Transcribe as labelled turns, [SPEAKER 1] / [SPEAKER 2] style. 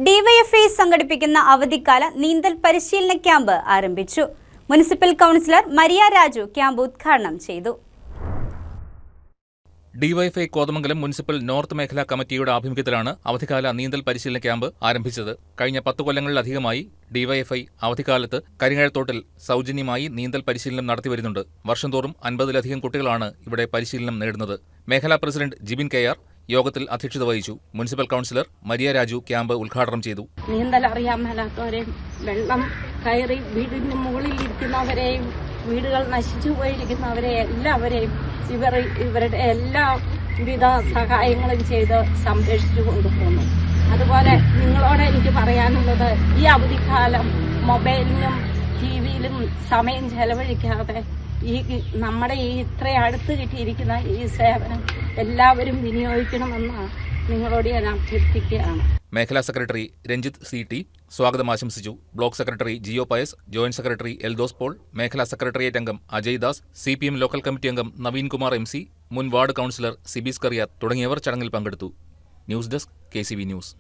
[SPEAKER 1] DYFI സംഘടിപ്പിക്കുന്ന അവധിക്കാല നീന്തൽ പരിശീലന ക്യാമ്പ് ആരംഭിച്ചു. Municipal councillor Maria Raju camp ഉദ്ഘാടനം ചെയ്തു.
[SPEAKER 2] ഡിവൈഎഫ്ഐ കോതമംഗലം മുനിസിപ്പൽ നോർത്ത് മേഖലാ കമ്മിറ്റിയുടെ ആഭിമുഖ്യത്തിലാണ് അവധിക്കാല നീന്തൽ പരിശീലന ക്യാമ്പ് ആരംഭിച്ചത്. കഴിഞ്ഞ 10 കൊല്ലങ്ങളിലധികമായി ഡിവൈഎഫ്ഐ അവധിക്കാലത്ത് കരിങ്ങഴത്തോട്ടിൽ സൗജന്യമായി നീന്തൽ പരിശീലനം നടത്തിവരുന്നുണ്ട്. വർഷം തോറും 50-ലധികം കുട്ടികളാണ് ഇവിടെ പരിശീലനം നേടുന്നത്. മേഖലാ പ്രസിഡന്റ് ജിബിൻ കെ.ആർ. യോഗത്തിൽ അധ്യക്ഷത വഹിച്ചു. Municipal councillor Maria Raju camp ഉദ്ഘാടനം ചെയ്തു.
[SPEAKER 3] നീന്തൽ അറിയാൻ മേലാത്തവരെയും വെള്ളം കയറി വീടിന് മുകളിൽ ഇരിക്കുന്നവരെയും വീടുകൾ നശിച്ചു പോയിരിക്കുന്നവരെ എല്ലാവരെയും ഇവരുടെ എല്ലാവിധ സഹായങ്ങളും ചെയ്ത് സംരക്ഷിച്ചു കൊണ്ടുപോകുന്നു. അതുപോലെ നിങ്ങളോട് എനിക്ക് പറയാനുള്ളത്, ഈ അവധിക്കാലം മൊബൈലിനും ടിവിയിലും സമയം ചെലവഴിക്കാതെ നമ്മുടെ ഇത്ര അടുത്ത് കിട്ടിയിരിക്കുന്ന ഈ സേവനം എല്ലാവരും വിനിയോഗിക്കണമെന്ന് നിങ്ങളോട് ഞാൻ അഭ്യർത്ഥിക്കുകയാണ്.
[SPEAKER 2] മേഖലാ സെക്രട്ടറി രഞ്ജിത്ത് CT സ്വാഗതം ആശംസിച്ചു. Block secretary Jiyo Pius, joint secretary Eldhose Paul, മേഖലാ സെക്രട്ടേറിയറ്റ് അംഗം Ajay Das, CPM local committee അംഗം നവീൻ കുമാർ MC, മുൻ വാർഡ് കൗൺസിലർ സിബീസ് കറിയാത്ത് തുടങ്ങിയവർ ചടങ്ങിൽ പങ്കെടുത്തു. News desk KCV news.